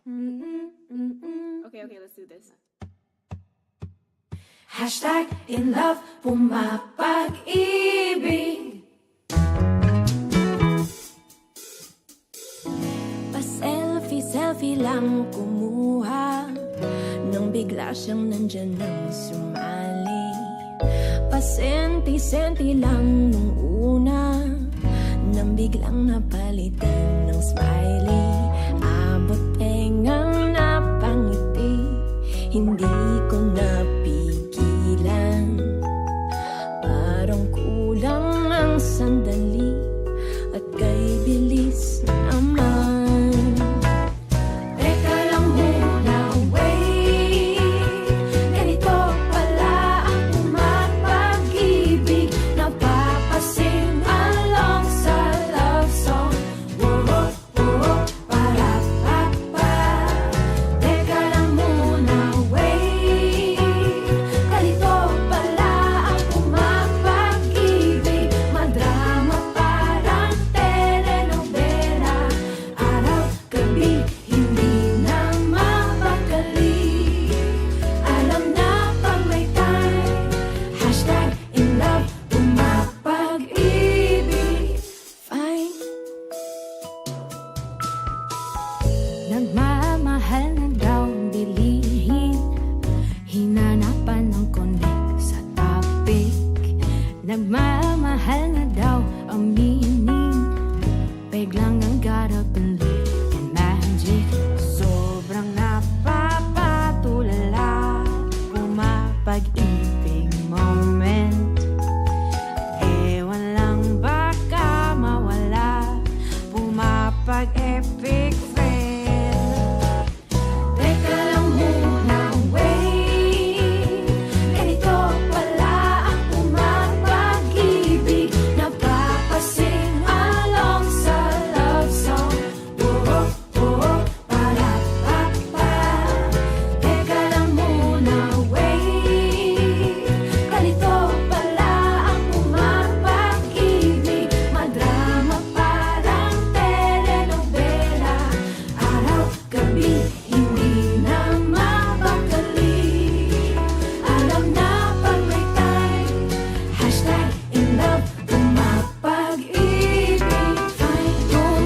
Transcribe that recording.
Okay, let's do this. Hashtag in love, pumapag-ibig. Pa-selfie lang kumuha nang bigla siyang nandyan nang sumali. Pa-senti lang nung una nang biglang napalitan ng smiley. Abot tengang napangiti, hindi ko napigilan. Parang kulang ang sandali at kay bilis naman. Teka lang muna, wait. Ganito pala ang pumapag-ibig. Napapasing along sa love song. Whoa, whoa, para pa. Teka lang muna, wait. Ganito pala ang pumapag-ibig. Madrama parang telenovela. Araw-gabi, hindi na mapakali. Alam na pag may time. Hashtag in love, pumapag-ibig. Fine. Nagmamahal na daw bilihin. Hinanapan ng connect sa topic. Nagmamahal na daw ang